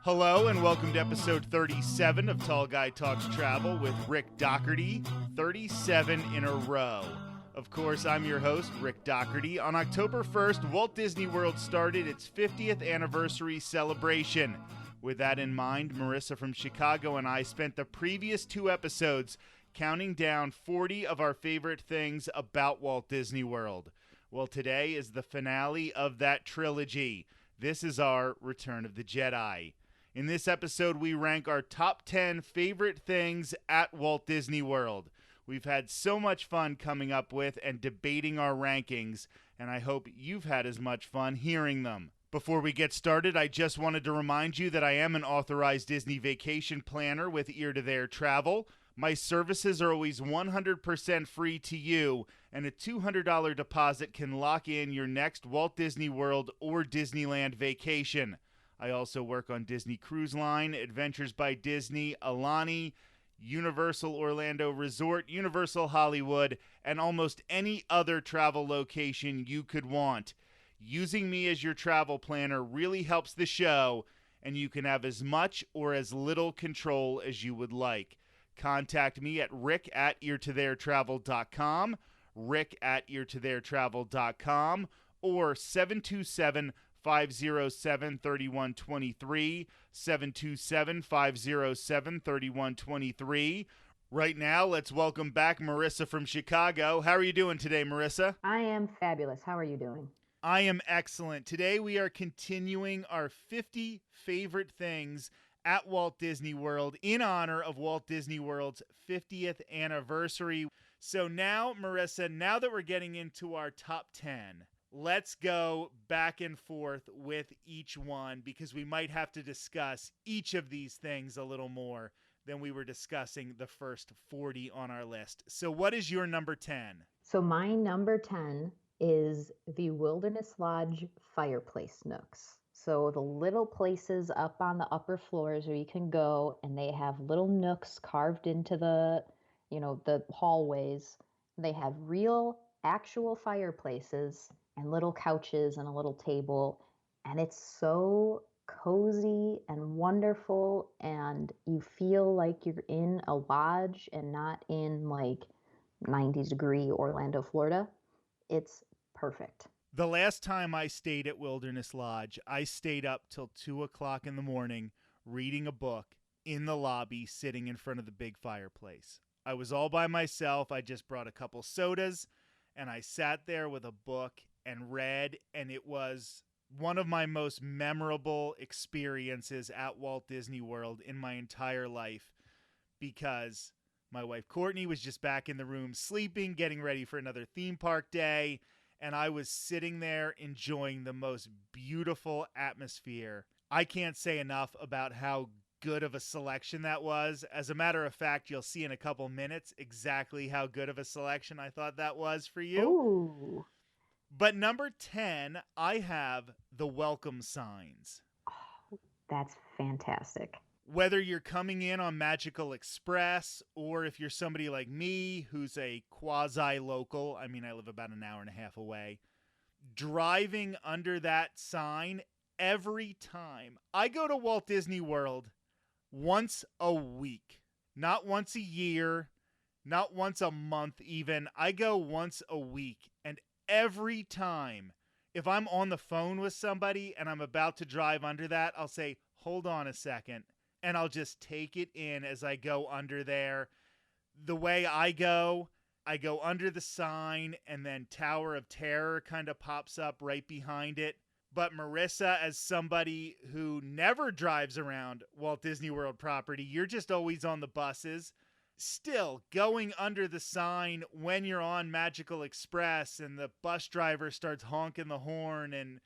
Hello and welcome to episode 37 of Tall Guy Talks Travel with Rick Doherty, 37 in a row. Of course, I'm your host, Rick Doherty. On October 1st, Walt Disney World started its 50th anniversary celebration. With that in mind, Marissa from Chicago and I spent the previous two episodes counting down 40 of our favorite things about Walt Disney World. Well, today is the finale of that trilogy. This is our Return of the Jedi. In this episode, we rank our top 10 favorite things at Walt Disney World. We've had so much fun coming up with and debating our rankings, and I hope you've had as much fun hearing them. Before we get started, I just wanted to remind you that I am an authorized Disney vacation planner with Ear to There Travel. My services are always 100% free to you, and a $200 deposit can lock in your next Walt Disney World or Disneyland vacation. I also work on Disney Cruise Line, Adventures by Disney, Alani, Universal Orlando Resort, Universal Hollywood, and almost any other travel location you could want. Using me as your travel planner really helps the show, and you can have as much or as little control as you would like. Contact me at rick@eartotheretravel.com, rick@eartotheretravel.com, or 727-507-3123, 727-507-3123. Right now, let's welcome back Marissa from Chicago. How are you doing today, Marissa? I am fabulous. How are you doing? I am excellent. Today we are continuing our 50 favorite things at Walt Disney World in honor of Walt Disney World's 50th anniversary. So now, Marissa, now that we're getting into our top 10, let's go back and forth with each one because we might have to discuss each of these things a little more than we were discussing the first 40 on our list. So what is your number 10? So my number 10 is the Wilderness Lodge Fireplace Nooks. So the little places up on the upper floors where you can go, and they have little nooks carved into the hallways. They have real, actual fireplaces and little couches and a little table. And it's so cozy and wonderful, and you feel like you're in a lodge and not in like 90-degree Orlando, Florida. It's perfect. The last time I stayed at Wilderness Lodge, I stayed up till 2 o'clock in the morning reading a book in the lobby sitting in front of the big fireplace. I was all by myself. I just brought a couple sodas and I sat there with a book and read, and it was one of my most memorable experiences at Walt Disney World in my entire life because my wife Courtney was just back in the room sleeping, getting ready for another theme park day. And I was sitting there enjoying the most beautiful atmosphere. I can't say enough about how good of a selection that was. As a matter of fact, you'll see in a couple minutes exactly how good of a selection I thought that was for you. Ooh. But number 10, I have the welcome signs. Oh, that's fantastic. Whether you're coming in on Magical Express or if you're somebody like me who's a quasi-local, I mean, I live about an hour and a half away, driving under that sign every time. I go to Walt Disney World once a week, not once a year, not once a month even. I go once a week, and every time, if I'm on the phone with somebody and I'm about to drive under that, I'll say, hold on a second. And I'll just take it in as I go under there. The way I go under the sign, and then Tower of Terror kind of pops up right behind it. But Marissa, as somebody who never drives around Walt Disney World property, you're just always on the buses. Still, going under the sign when you're on Magical Express and the bus driver starts honking the horn and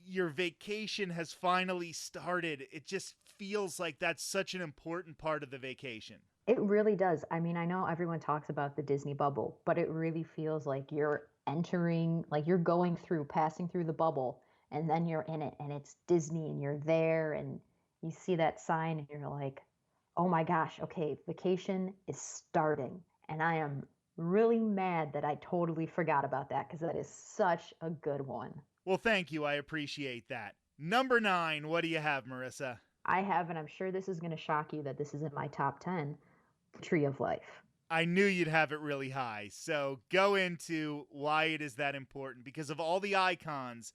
your vacation has finally started, it just feels like that's such an important part of the vacation. It really does. I mean, I know everyone talks about the Disney bubble, but it really feels like you're entering, like you're going through, passing through the bubble, and then you're in it, and it's Disney, and you're there, and you see that sign, and you're like, oh my gosh, okay, vacation is starting. And I am really mad that I totally forgot about that because that is such a good one. Well, thank you. I appreciate that. Number 9, what do you have, Marissa? I have, and I'm sure this is going to shock you that this is in my top 10, the Tree of Life. I knew you'd have it really high. So go into why it is that important. Because of all the icons,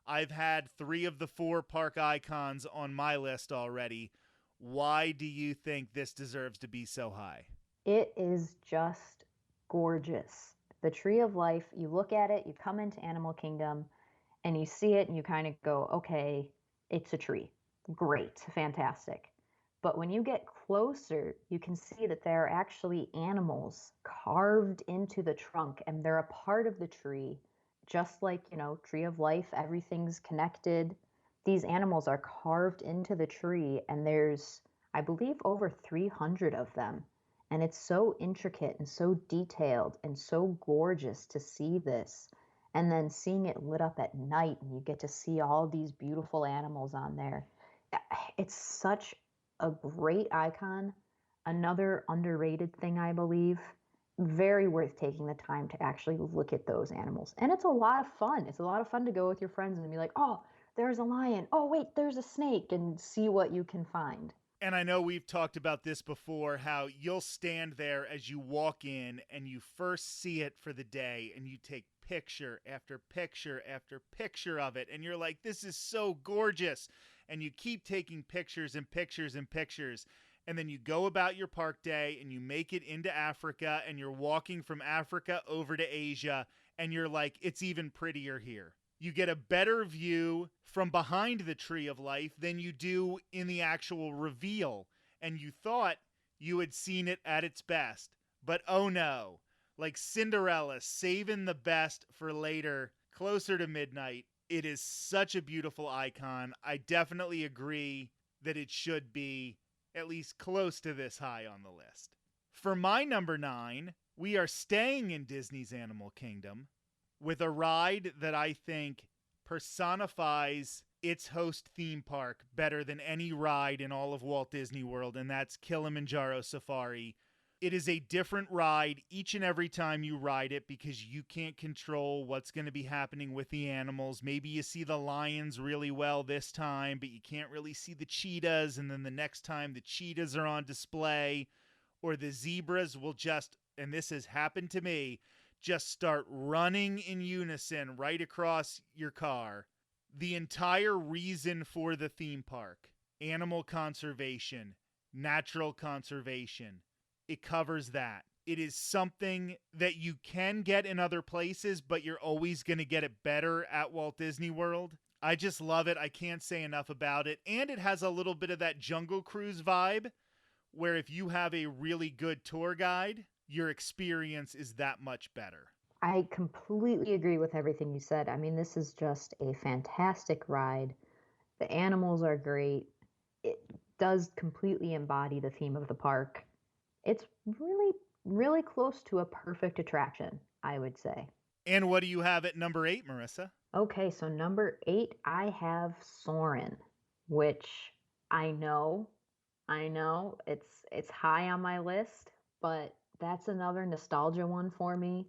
I've had 3 of the 4 park icons on my list already. Why do you think this deserves to be so high? It is just gorgeous. The Tree of Life, you look at it, you come into Animal Kingdom, and you see it, and you kind of go, okay, it's a tree. Great, fantastic. But when you get closer, you can see that there are actually animals carved into the trunk, and they're a part of the tree. Just like, Tree of Life, everything's connected. These animals are carved into the tree, and there's, I believe, over 300 of them. And it's so intricate and so detailed and so gorgeous to see this. And then seeing it lit up at night, and you get to see all these beautiful animals on there. It's such a great icon. Another underrated thing, I believe. Very worth taking the time to actually look at those animals. And it's a lot of fun. It's a lot of fun to go with your friends and be like, oh, there's a lion. Oh, wait, there's a snake, and see what you can find. And I know we've talked about this before, how you'll stand there as you walk in and you first see it for the day and you take picture after picture after picture of it. And you're like, this is so gorgeous. And you keep taking pictures and pictures and pictures. And then you go about your park day and you make it into Africa and you're walking from Africa over to Asia. And you're like, it's even prettier here. You get a better view from behind the Tree of Life than you do in the actual reveal. And you thought you had seen it at its best. But oh no, like Cinderella saving the best for later, closer to midnight. It is such a beautiful icon. I definitely agree that it should be at least close to this high on the list. For my number 9, we are staying in Disney's Animal Kingdom with a ride that I think personifies its host theme park better than any ride in all of Walt Disney World, and that's Kilimanjaro Safari. It is a different ride each and every time you ride it because you can't control what's going to be happening with the animals. Maybe you see the lions really well this time, but you can't really see the cheetahs, and then the next time the cheetahs are on display, or the zebras will just, and this has happened to me, just start running in unison right across your car. The entire reason for the theme park, animal conservation, natural conservation, it covers that. It is something that you can get in other places, but you're always going to get it better at Walt Disney World. I just love it. I can't say enough about it. And it has a little bit of that Jungle Cruise vibe, where if you have a really good tour guide, your experience is that much better. I completely agree with everything you said. I mean, this is just a fantastic ride. The animals are great. It does completely embody the theme of the park. It's really, really close to a perfect attraction, I would say. And what do you have at number 8, Marissa? Okay, so number 8, I have Soarin', which I know, it's high on my list, but that's another nostalgia one for me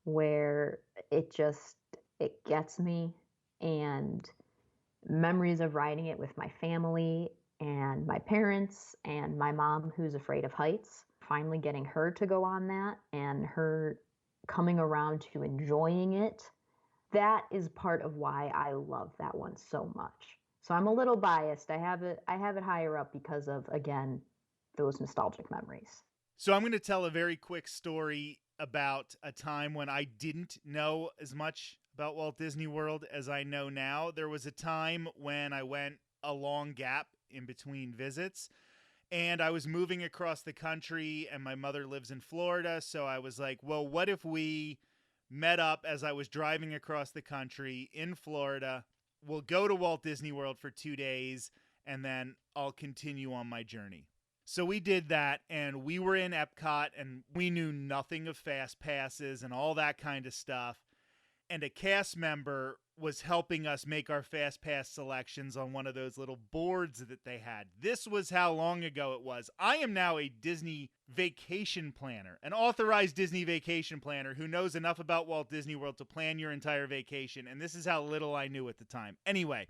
where it gets me, and memories of riding it with my family and my parents and my mom who's afraid of heights. Finally getting her to go on that and her coming around to enjoying it. That is part of why I love that one so much. So I'm a little biased. I have it higher up because of, again, those nostalgic memories. So I'm going to tell a very quick story about a time when I didn't know as much about Walt Disney World as I know now. There was a time when I went a long gap in between visits, and I was moving across the country, and my mother lives in Florida, so I was like, well, what if we met up as I was driving across the country in Florida? We'll go to Walt Disney World for 2 days, and then I'll continue on my journey. So we did that, and we were in Epcot, and we knew nothing of fast passes and all that kind of stuff. And a cast member was helping us make our fast pass selections on one of those little boards that they had. This was how long ago it was. I am now a Disney vacation planner, an authorized Disney vacation planner who knows enough about Walt Disney World to plan your entire vacation. And this is how little I knew at the time. Anyway,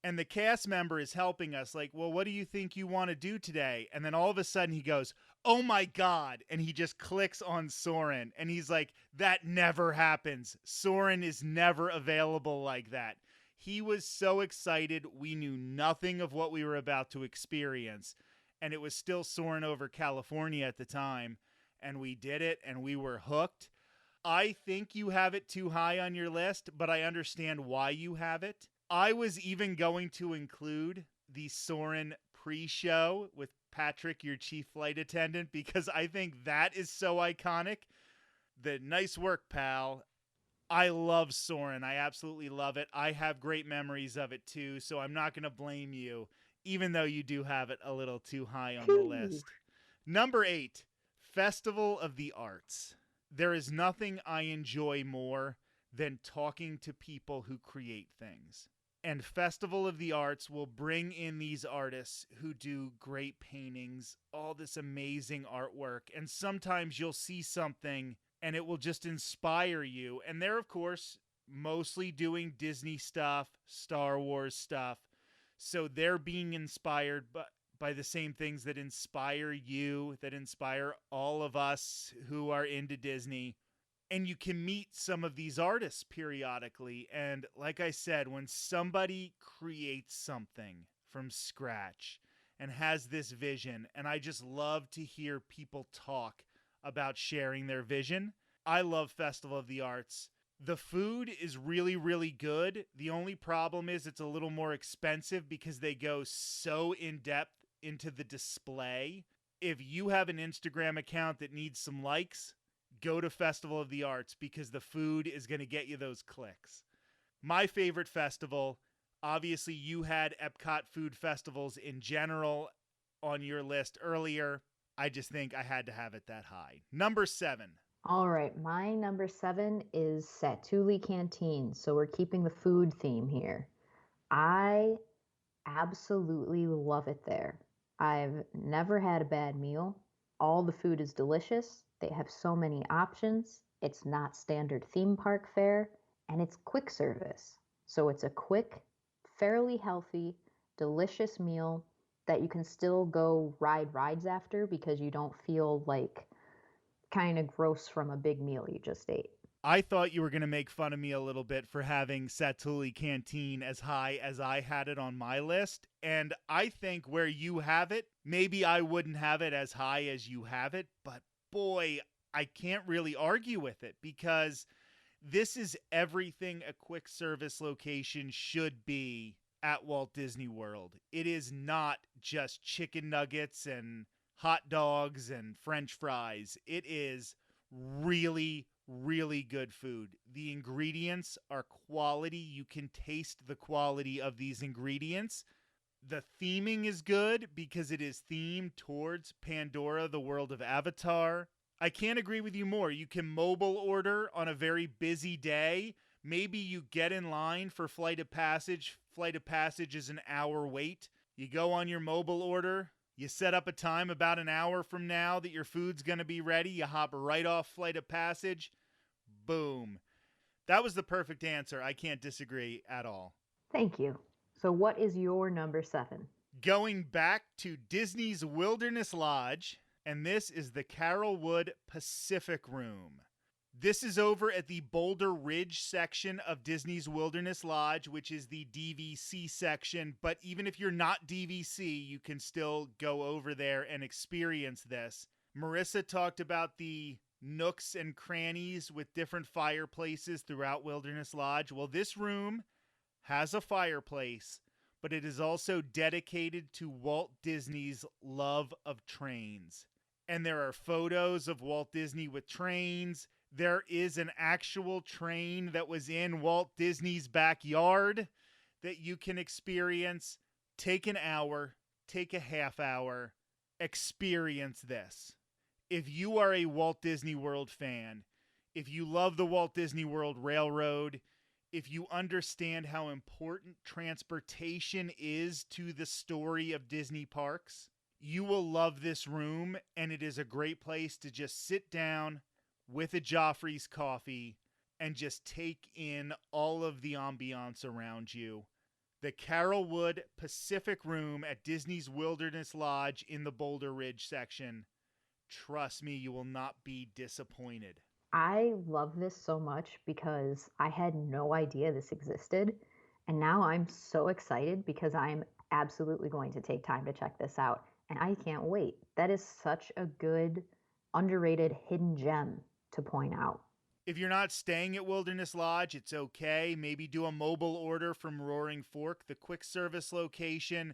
And the cast member is helping us, like, well, what do you think you want to do today? And then all of a sudden he goes, oh my God. And he just clicks on Soren. And he's like, that never happens. Soren is never available like that. He was so excited. We knew nothing of what we were about to experience. And it was still Soren over California at the time. And we did it, and we were hooked. I think you have it too high on your list, but I understand why you have it. I was even going to include the Soren pre-show with Patrick, your chief flight attendant, because I think that is so iconic. The nice work, pal. I love Soren. I absolutely love it. I have great memories of it too, so I'm not going to blame you, even though you do have it a little too high on the list. Number 8, Festival of the Arts. There is nothing I enjoy more than talking to people who create things. And Festival of the Arts will bring in these artists who do great paintings, all this amazing artwork. And sometimes you'll see something and it will just inspire you. And they're, of course, mostly doing Disney stuff, Star Wars stuff. So they're being inspired by the same things that inspire you, that inspire all of us who are into Disney. And you can meet some of these artists periodically. And like I said, when somebody creates something from scratch and has this vision, and I just love to hear people talk about sharing their vision. I love Festival of the Arts. The food is really, really good. The only problem is it's a little more expensive because they go so in depth into the display. If you have an Instagram account that needs some likes, go to Festival of the Arts because the food is going to get you those clicks. My favorite festival, obviously you had Epcot food festivals in general on your list earlier. I just think I had to have it that high. Number 7. All right, my number 7 is Settli Canteen. So we're keeping the food theme here. I absolutely love it there. I've never had a bad meal. All the food is delicious. They have so many options. It's not standard theme park fare, and it's quick service. So it's a quick, fairly healthy, delicious meal that you can still go ride rides after because you don't feel like kind of gross from a big meal you just ate. I thought you were going to make fun of me a little bit for having Settli Canteen as high as I had it on my list. And I think where you have it, maybe I wouldn't have it as high as you have it. But boy, I can't really argue with it because this is everything a quick service location should be at Walt Disney World. It is not just chicken nuggets and hot dogs and French fries. It is really, really good food. The ingredients are quality. You can taste the quality of these ingredients. The theming is good because it is themed towards Pandora, the world of Avatar. I can't agree with you more. You can mobile order on a very busy day. Maybe you get in line for Flight of Passage. Flight of Passage is an hour wait. You go on your mobile order. You set up a time about an hour from now that your food's going to be ready. You hop right off Flight of Passage. Boom. That was the perfect answer. I can't disagree at all. Thank you. So what is your number 7? Going back to Disney's Wilderness Lodge, and this is the Carrollwood Pacific Room. This is over at the Boulder Ridge section of Disney's Wilderness Lodge, which is the DVC section. But even if you're not DVC, you can still go over there and experience this. Marissa talked about the nooks and crannies with different fireplaces throughout Wilderness Lodge. Well, this room has a fireplace, but it is also dedicated to Walt Disney's love of trains. And there are photos of Walt Disney with trains. There is an actual train that was in Walt Disney's backyard that you can experience. Take an hour, take a half hour, experience this. If you are a Walt Disney World fan, if you love the Walt Disney World Railroad, if you understand how important transportation is to the story of Disney parks, you will love this room, and it is a great place to just sit down with a Joffrey's coffee and just take in all of the ambiance around you. the Carrollwood Pacific Room at Disney's Wilderness Lodge in the Boulder Ridge section. Trust me, you will not be disappointed. I love this so much because I had no idea this existed. And now I'm so excited because I'm absolutely going to take time to check this out. And I can't wait. That is such a good, underrated hidden gem to point out. If you're not staying at Wilderness Lodge, it's okay. Maybe do a mobile order from Roaring Fork, the quick service location.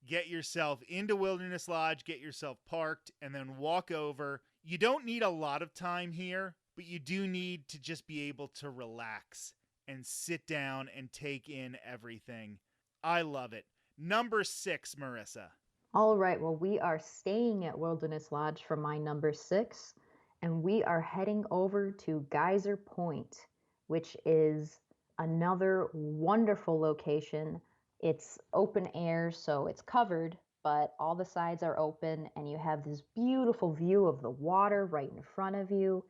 Get yourself into Wilderness Lodge, get yourself parked, and then walk over. You don't need a lot of time here, but you do need to just be able to relax and sit down and take in everything. I love it. Number 6, Marissa. All right, well, we are staying at Wilderness Lodge for my number 6, and we are heading over to Geyser Point, which is another wonderful location. It's open air, so it's covered, but all the sides are open, and you have this beautiful view of the water right in front of you.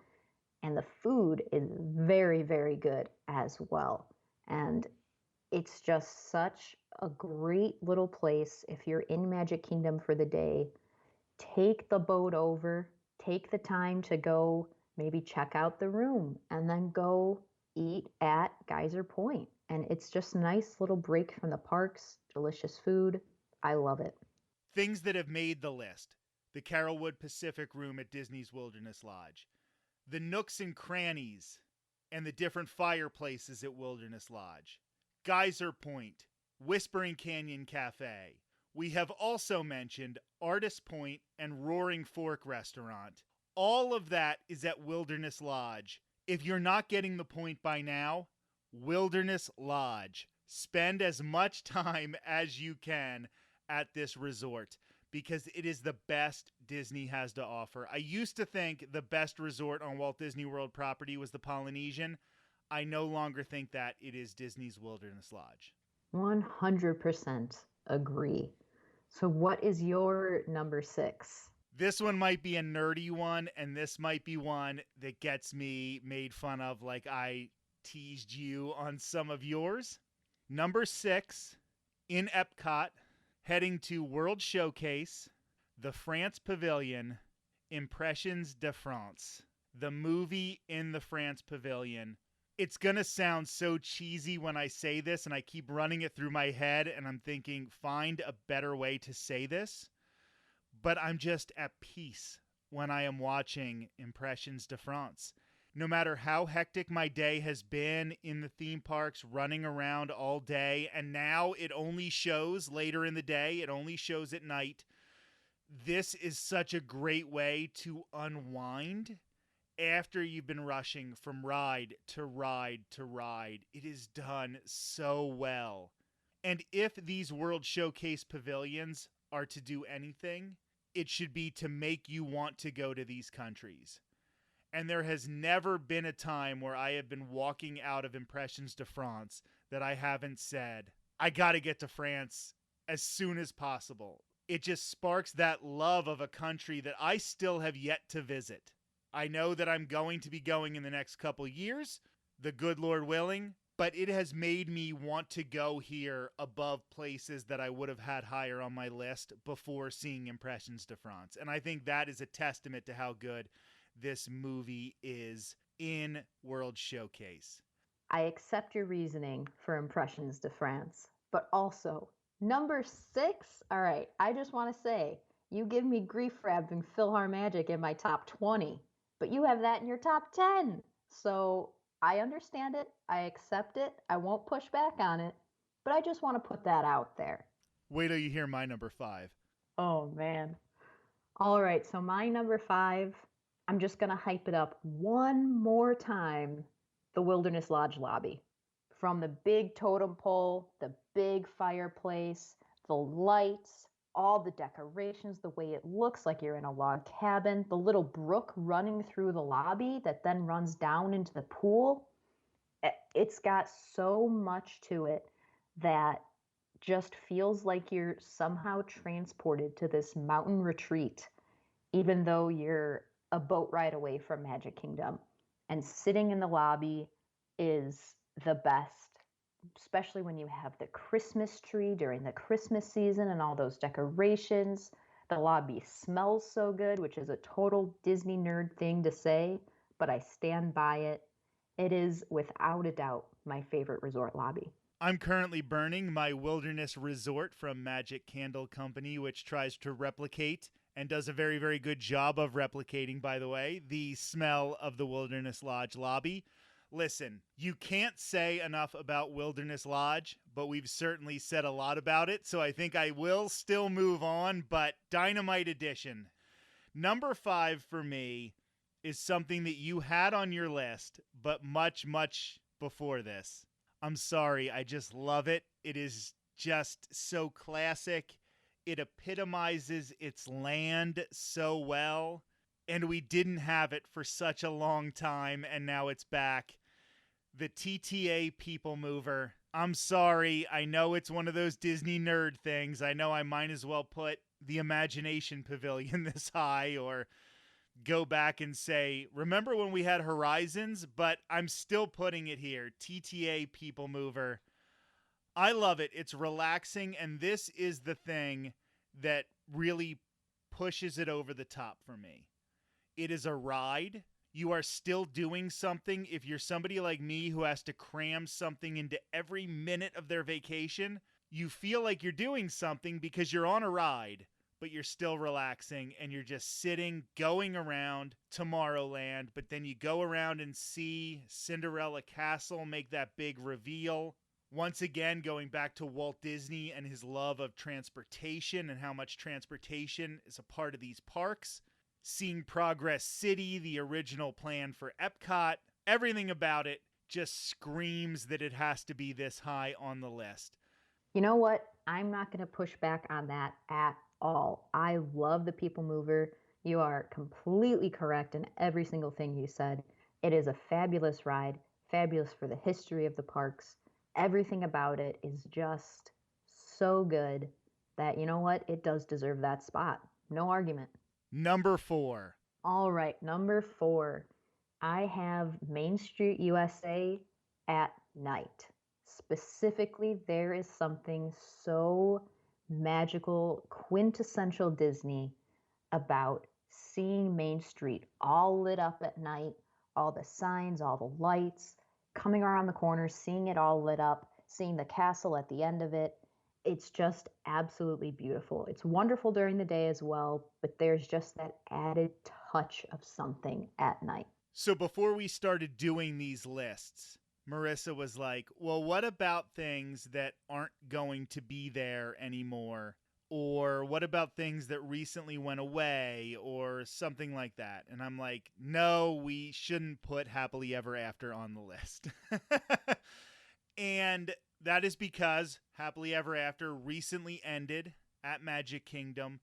And the food is very, very good as well. And it's just such a great little place. If you're in Magic Kingdom for the day, take the boat over, take the time to go maybe check out the room, and then go eat at Geyser Point. And it's just a nice little break from the parks, delicious food. I love it. Things that have made the list. The Carrollwood Pacific Room at Disney's Wilderness Lodge. The nooks and crannies and the different fireplaces at Wilderness Lodge. Geyser Point, Whispering Canyon Cafe. We have also mentioned Artist Point and Roaring Fork Restaurant. All of that is at Wilderness Lodge. If you're not getting the point by now, Wilderness Lodge. Spend as much time as you can at this resort, because it is the best Disney has to offer. I used to think the best resort on Walt Disney World property was the Polynesian. I no longer think that. It is Disney's Wilderness Lodge. 100% agree. So, what is your number 6? This one might be a nerdy one, and this might be one that gets me made fun of like I teased you on some of yours. Number 6, in Epcot, heading to World Showcase, the France Pavilion, Impressions de France, the movie in the France Pavilion. It's going to sound so cheesy when I say this, and I keep running it through my head, and I'm thinking, find a better way to say this. But I'm just at peace when I am watching Impressions de France. No matter how hectic my day has been in the theme parks, running around all day, and now it only shows later in the day, it only shows at night. This is such a great way to unwind after you've been rushing from ride to ride to ride. It is done so well. And if these World Showcase pavilions are to do anything, it should be to make you want to go to these countries. And there has never been a time where I have been walking out of Impressions de France that I haven't said, I got to get to France as soon as possible. It just sparks that love of a country that I still have yet to visit. I know that I'm going to be going in the next couple years, the good Lord willing, but it has made me want to go here above places that I would have had higher on my list before seeing Impressions de France. And I think that is a testament to how good this movie is in World Showcase. I accept your reasoning for Impressions de France, but also number 6. All right, I just want to say you give me grief for having PhilharMagic in my top 20, but you have that in your top 10. So I understand it. I accept it. I won't push back on it, but I just want to put that out there. Wait till you hear my number 5. Oh, man. All right, so my number 5, I'm just going to hype it up one more time. The Wilderness Lodge lobby. From the big totem pole, the big fireplace, the lights, all the decorations, the way it looks like you're in a log cabin, the little brook running through the lobby that then runs down into the pool. It's got so much to it that just feels like you're somehow transported to this mountain retreat, even though you're a boat ride away from Magic Kingdom. And sitting in the lobby is the best especially when you have the Christmas tree during the Christmas season and all those decorations. The lobby smells so good, which is a total Disney nerd thing to say, but I stand by it. It is without a doubt my favorite resort lobby. I'm currently burning my Wilderness Resort from Magic Candle Company, which tries to replicate and does a very, very good job of replicating, by the way, the smell of the Wilderness Lodge lobby. Listen, you can't say enough about Wilderness Lodge, but we've certainly said a lot about it, so I think I will still move on, but Dynamite Edition. Number 5 for me is something that you had on your list, but much, much before this. I'm sorry, I just love it. It is just so classic. It epitomizes its land so well. And we didn't have it for such a long time, and now it's back. The TTA People Mover. I'm sorry, I know it's one of those Disney nerd things. I know I might as well put the Imagination Pavilion this high, or go back and say, remember when we had Horizons? But I'm still putting it here. TTA People Mover. I love it. It's relaxing, and this is the thing that really pushes it over the top for me. It is a ride. You are still doing something. If you're somebody like me who has to cram something into every minute of their vacation, you feel like you're doing something because you're on a ride, but you're still relaxing and you're just sitting, going around Tomorrowland, but then you go around and see Cinderella Castle make that big reveal. Once again, going back to Walt Disney and his love of transportation and how much transportation is a part of these parks. Seeing Progress City, the original plan for Epcot, everything about it just screams that it has to be this high on the list. You know what? I'm not going to push back on that at all. I love the People Mover. You are completely correct in every single thing you said. It is a fabulous ride, fabulous for the history of the parks. Everything about it is just so good that, you know what? It does deserve that spot. No argument. Number 4. All right, number 4. I have Main Street USA at night. Specifically, there is something so magical, quintessential Disney about seeing Main Street all lit up at night, all the signs, all the lights, coming around the corners, seeing it all lit up, seeing the castle at the end of it. It's just absolutely beautiful. It's wonderful during the day as well, but there's just that added touch of something at night. So before we started doing these lists, Marissa was like, well, what about things that aren't going to be there anymore? Or what about things that recently went away or something like that? And I'm like, no, we shouldn't put Happily Ever After on the list. And that is because Happily Ever After recently ended at Magic Kingdom.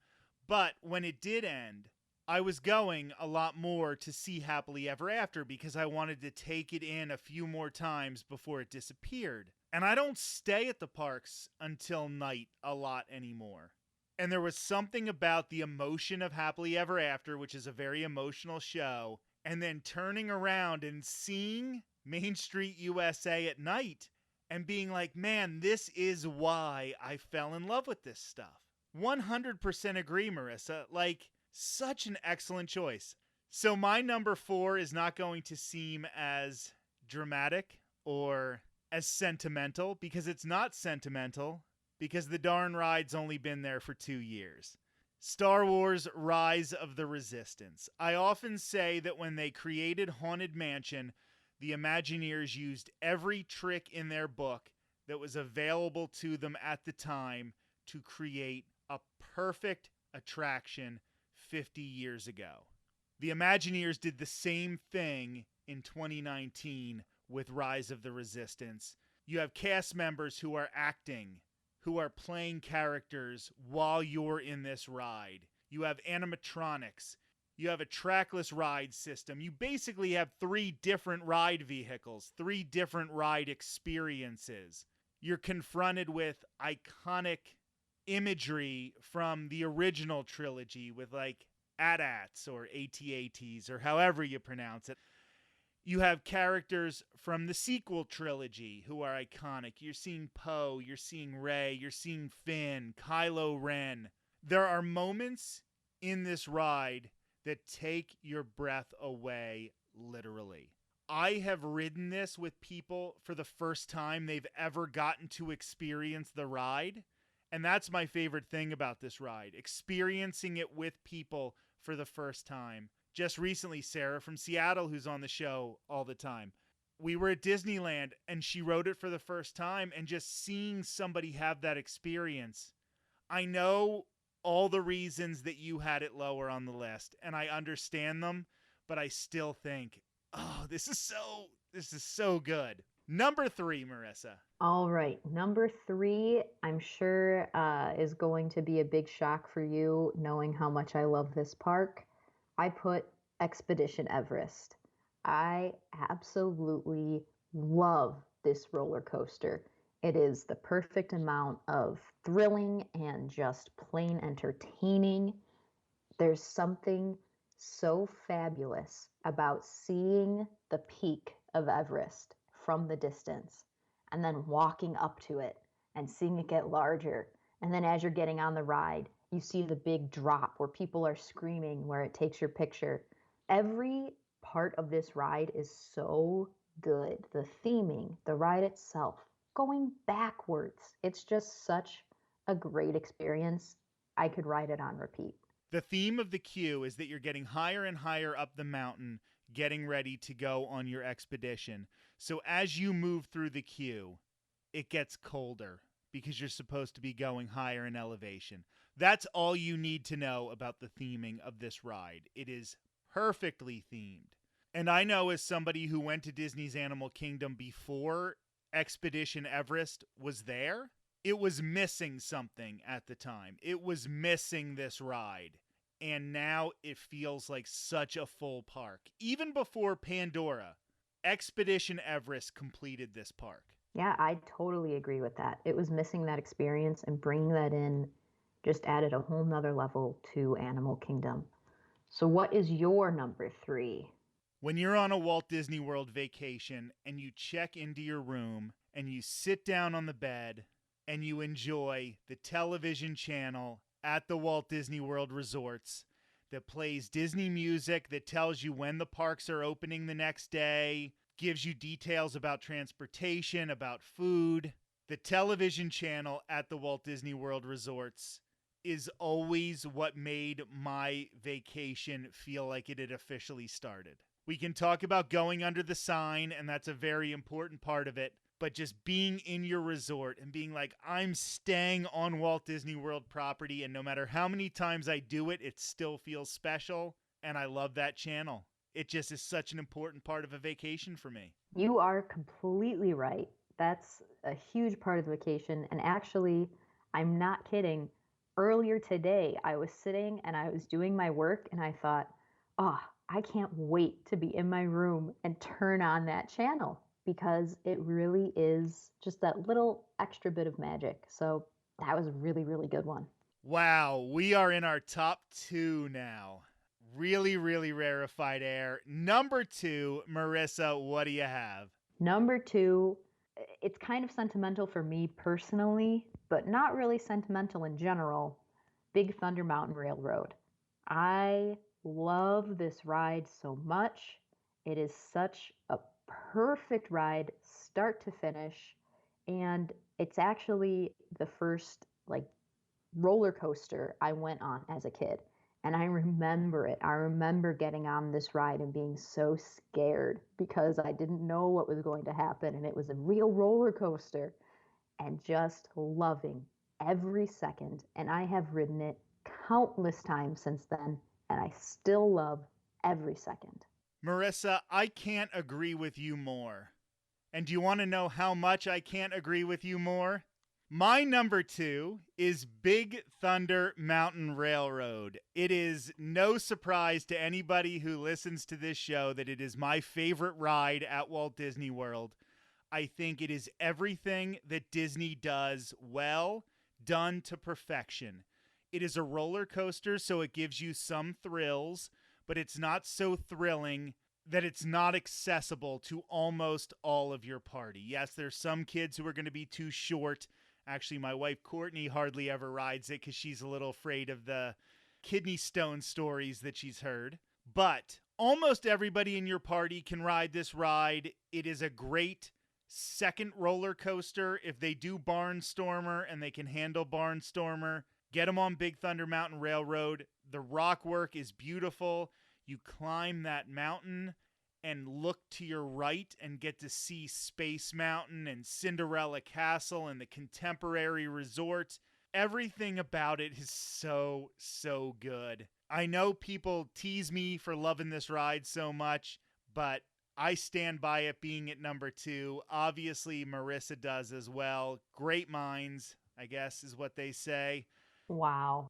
But when it did end, I was going a lot more to see Happily Ever After because I wanted to take it in a few more times before it disappeared. And I don't stay at the parks until night a lot anymore. And there was something about the emotion of Happily Ever After, which is a very emotional show, and then turning around and seeing Main Street USA at night and being like, man, this is why I fell in love with this stuff. 100% agree, Marissa. Like, such an excellent choice. So my number 4 is not going to seem as dramatic or as sentimental, because it's not sentimental, because the darn ride's only been there for 2 years. Star Wars Rise of the Resistance. I often say that when they created Haunted Mansion, the Imagineers used every trick in their book that was available to them at the time to create a perfect attraction 50 years ago. The Imagineers did the same thing in 2019 with Rise of the Resistance. You have cast members who are acting, who are playing characters while you're in this ride. You have animatronics. You have a trackless ride system. You basically have 3 different ride vehicles, 3 different ride experiences. You're confronted with iconic imagery from the original trilogy with like AT-ATs or AT-ATs or however you pronounce it. You have characters from the sequel trilogy who are iconic. You're seeing Poe, you're seeing Rey, you're seeing Finn, Kylo Ren. There are moments in this ride that take your breath away, literally. I have ridden this with people for the first time they've ever gotten to experience the ride. And that's my favorite thing about this ride, experiencing it with people for the first time. Just recently, Sarah from Seattle, who's on the show all the time, we were at Disneyland and she rode it for the first time, and just seeing somebody have that experience. I know all the reasons that you had it lower on the list, and I understand them, but I still think, oh, this is so good. Number 3, Marissa. All right, number 3, I'm sure is going to be a big shock for you, knowing how much I love this park. I put Expedition Everest. I absolutely love this roller coaster. It is the perfect amount of thrilling and just plain entertaining. There's something so fabulous about seeing the peak of Everest from the distance and then walking up to it and seeing it get larger. And then as you're getting on the ride, you see the big drop where people are screaming, where it takes your picture. Every part of this ride is so good. The theming, the ride itself, going backwards. It's just such a great experience. I could ride it on repeat. The theme of the queue is that you're getting higher and higher up the mountain, getting ready to go on your expedition. So as you move through the queue, it gets colder because you're supposed to be going higher in elevation. That's all you need to know about the theming of this ride. It is perfectly themed. And I know, as somebody who went to Disney's Animal Kingdom before Expedition Everest was there, it was missing something at the time. It was missing this ride. And now it feels like such a full park. Even before Pandora, Expedition Everest completed this park. Yeah, I totally agree with that. It was missing that experience, and bringing that in just added a whole nother level to Animal Kingdom. So what is your number 3? When you're on a Walt Disney World vacation and you check into your room and you sit down on the bed and you enjoy the television channel at the Walt Disney World resorts that plays Disney music, that tells you when the parks are opening the next day, gives you details about transportation, about food. The television channel at the Walt Disney World resorts is always what made my vacation feel like it had officially started. We can talk about going under the sign, and that's a very important part of it, but just being in your resort and being like, I'm staying on Walt Disney World property, and no matter how many times I do it, it still feels special, and I love that channel. It just is such an important part of a vacation for me. You are completely right. That's a huge part of the vacation, and actually, I'm not kidding. Earlier today, I was sitting and I was doing my work, and I thought, oh, I can't wait to be in my room and turn on that channel, because it really is just that little extra bit of magic. So that was a really, really good one. Wow, we are in our top 2 now. Really, really rarefied air. Number 2, Marissa, what do you have? Number 2, it's kind of sentimental for me personally, but not really sentimental in general. Big Thunder Mountain Railroad. I love this ride so much. It is such a perfect ride, start to finish, and it's actually the first roller coaster I went on as a kid. And I remember it. I remember getting on this ride and being so scared because I didn't know what was going to happen, and it was a real roller coaster, and just loving every second. And I have ridden it countless times since then, and I still love every second. Marissa, I can't agree with you more. And do you want to know how much I can't agree with you more? My number 2 is Big Thunder Mountain Railroad. It is no surprise to anybody who listens to this show that it is my favorite ride at Walt Disney World. I think it is everything that Disney does well, done to perfection. It is a roller coaster, so it gives you some thrills, but it's not so thrilling that it's not accessible to almost all of your party. Yes, there's some kids who are going to be too short. Actually, my wife Courtney hardly ever rides it because she's a little afraid of the kidney stone stories that she's heard. But almost everybody in your party can ride this ride. It is a great second roller coaster. If they do Barnstormer and they can handle Barnstormer, get them on Big Thunder Mountain Railroad. The rock work is beautiful. You climb that mountain and look to your right and get to see Space Mountain and Cinderella Castle and the Contemporary Resort. Everything about it is so, so good. I know people tease me for loving this ride so much, but I stand by it being at number 2. Obviously, Marissa does as well. Great minds, I guess, is what they say. Wow.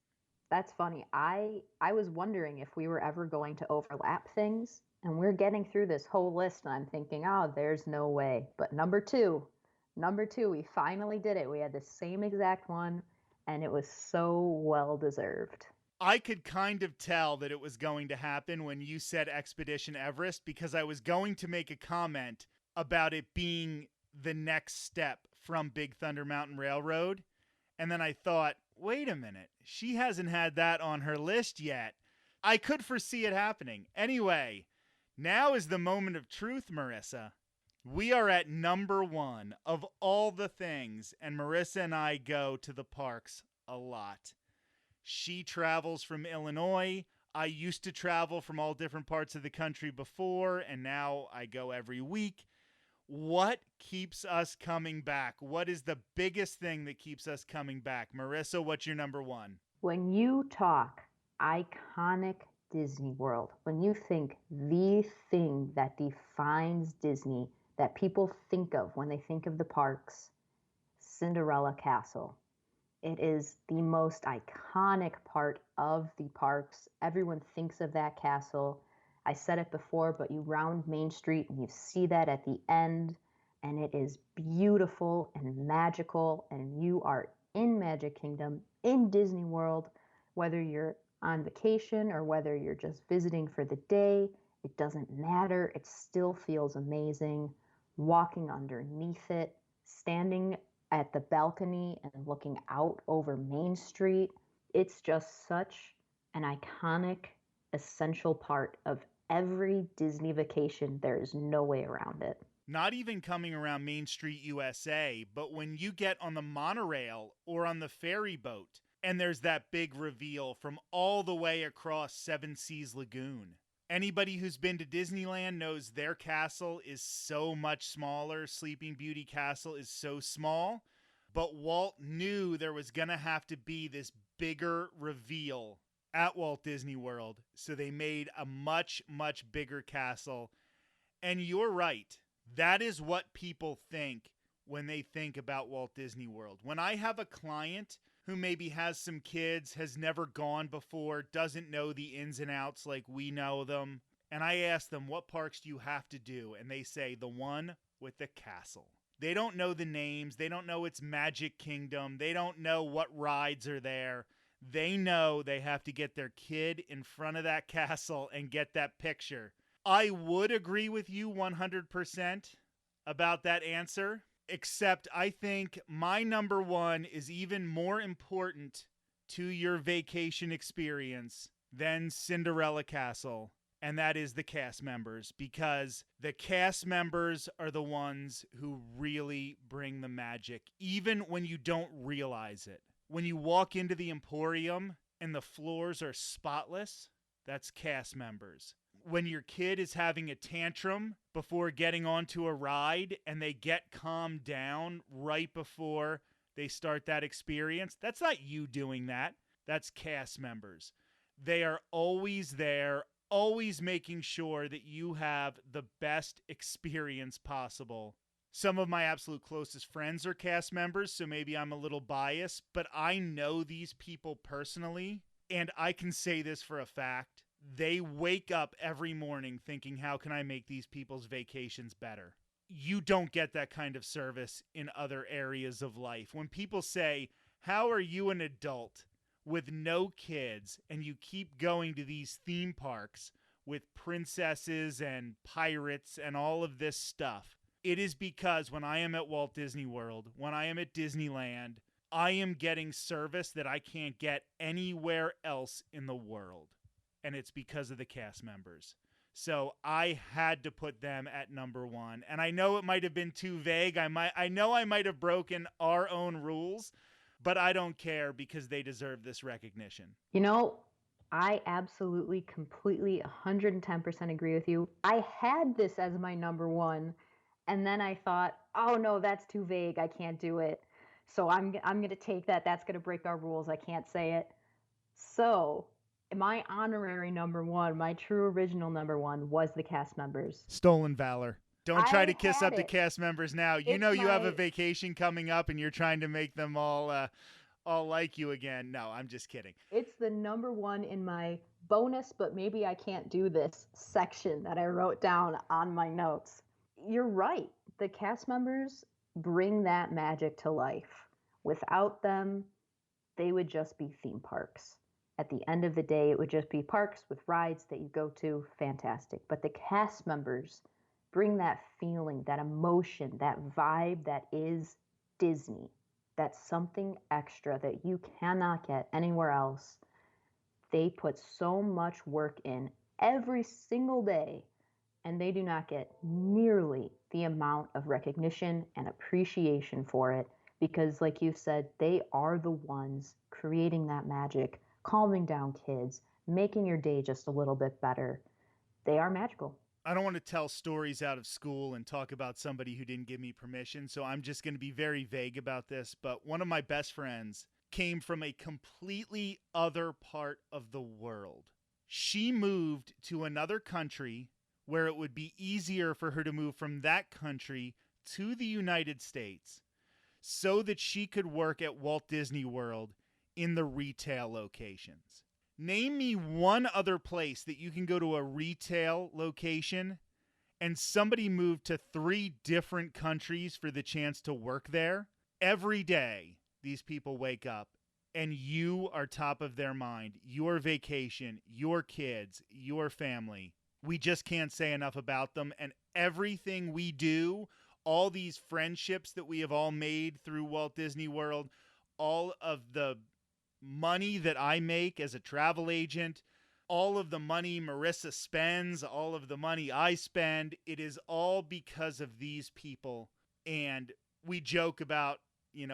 That's funny. I was wondering if we were ever going to overlap things, and we're getting through this whole list, and I'm thinking, oh, there's no way. But number two, we finally did it. We had the same exact one, and it was so well deserved. I could kind of tell that it was going to happen when you said Expedition Everest, because I was going to make a comment about it being the next step from Big Thunder Mountain Railroad. And then I thought, wait a minute, she hasn't had that on her list yet. I could foresee it happening. Anyway, now is the moment of truth, Marissa. We are at number 1 of all the things, and Marissa and I go to the parks a lot. She travels from Illinois. I used to travel from all different parts of the country before, and now I go every week. What keeps us coming back? What is the biggest thing that keeps us coming back? Marissa, what's your number 1? When you talk iconic Disney World, when you think the thing that defines Disney, that people think of when they think of the parks, Cinderella Castle. It is the most iconic part of the parks. Everyone thinks of that castle. I said it before, but you round Main Street and you see that at the end, and it is beautiful and magical, and you are in Magic Kingdom, in Disney World, whether you're on vacation or whether you're just visiting for the day, it doesn't matter. It still feels amazing. Walking underneath it, standing at the balcony and looking out over Main Street, it's just such an iconic, essential part of every Disney vacation. There is no way around it. Not even coming around Main Street, USA, but when you get on the monorail or on the ferry boat, and there's that big reveal from all the way across Seven Seas Lagoon. Anybody who's been to Disneyland knows their castle is so much smaller. Sleeping Beauty Castle is so small. But Walt knew there was going to have to be this bigger reveal at Walt Disney World. So they made a much, much bigger castle. And you're right. That is what people think when they think about Walt Disney World. When I have a client who maybe has some kids, has never gone before, doesn't know the ins and outs like we know them, and I ask them, what parks do you have to do? And they say, the one with the castle. They don't know the names. They don't know it's Magic Kingdom. They don't know what rides are there. They know they have to get their kid in front of that castle and get that picture. I would agree with you 100% about that answer. Except I think my number 1 is even more important to your vacation experience than Cinderella Castle, and that is the cast members, because the cast members are the ones who really bring the magic, even when you don't realize it. When you walk into the Emporium and the floors are spotless, that's cast members. When your kid is having a tantrum before getting onto a ride and they get calmed down right before they start that experience, that's not you doing that. That's cast members. They are always there, always making sure that you have the best experience possible. Some of my absolute closest friends are cast members, so maybe I'm a little biased, but I know these people personally, and I can say this for a fact. They wake up every morning thinking, how can I make these people's vacations better? You don't get that kind of service in other areas of life. When people say, how are you an adult with no kids and you keep going to these theme parks with princesses and pirates and all of this stuff. It is because when I am at Walt Disney World, when I am at Disneyland, I am getting service that I can't get anywhere else in the world. And it's because of the cast members. So I had to put them at number one. And I know it might have been too vague. I know I might have broken our own rules, but I don't care because they deserve this recognition. You know, I absolutely, completely, 110% agree with you. I had this as my number one, and then I thought, oh no, that's too vague. I can't do it. So I'm going to take that. That's going to break our rules. I can't say it. So my honorary number one, my true original number one, was the cast members. Stolen valor. Don't try to kiss up it. the cast members now. You It's know you have a vacation coming up and you're trying to make them all like you again. No, I'm just kidding. It's the number one in my bonus, but maybe I can't do this section that I wrote down on my notes. You're right. The cast members bring that magic to life. Without them, they would just be theme parks. At the end of the day, it would just be parks with rides that you go to. Fantastic. But the cast members bring that feeling, that emotion, that vibe that is Disney. That's something extra that you cannot get anywhere else. They put so much work in every single day, and they do not get nearly the amount of recognition and appreciation for it because, like you said, they are the ones creating that magic, calming down kids, making your day just a little bit better. They are magical. I don't want to tell stories out of school and talk about somebody who didn't give me permission, so I'm just going to be very vague about this. But one of my best friends came from a completely other part of the world. She moved to another country where it would be easier for her to move from that country to the United States so that she could work at Walt Disney World in the retail locations. Name me one other place that you can go to a retail location and somebody moved to 3 different countries for the chance to work there. Every day, these people wake up and you are top of their mind. Your vacation, your kids, your family. We just can't say enough about them. And everything we do, all these friendships that we have all made through Walt Disney World, all of the money that I make as a travel agent, all of the money Marissa spends, all of the money I spend, it is all because of these people. And we joke about,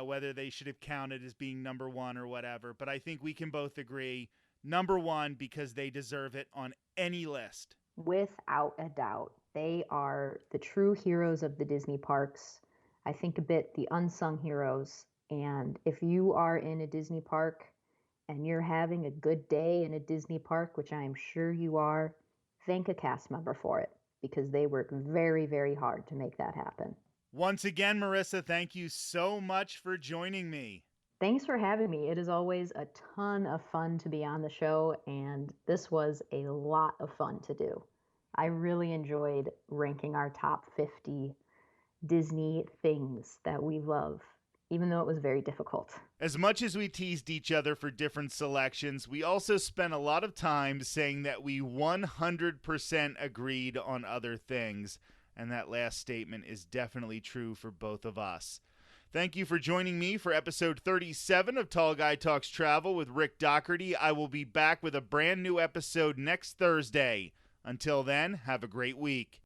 whether they should have counted as being number one or whatever, but I think we can both agree, number one, because they deserve it on any list. Without a doubt. They are the true heroes of the Disney parks. I think a bit the unsung heroes. And if you are in a Disney park and you're having a good day in a Disney park, which I am sure you are, thank a cast member for it because they work very, very hard to make that happen. Once again, Marissa, thank you so much for joining me. Thanks for having me. It is always a ton of fun to be on the show, and this was a lot of fun to do. I really enjoyed ranking our top 50 Disney things that we love, even though it was very difficult. As much as we teased each other for different selections, we also spent a lot of time saying that we 100% agreed on other things, and that last statement is definitely true for both of us. Thank you for joining me for episode 37 of Tall Guy Talks Travel with Rick Doherty. I will be back with a brand new episode next Thursday. Until then, have a great week.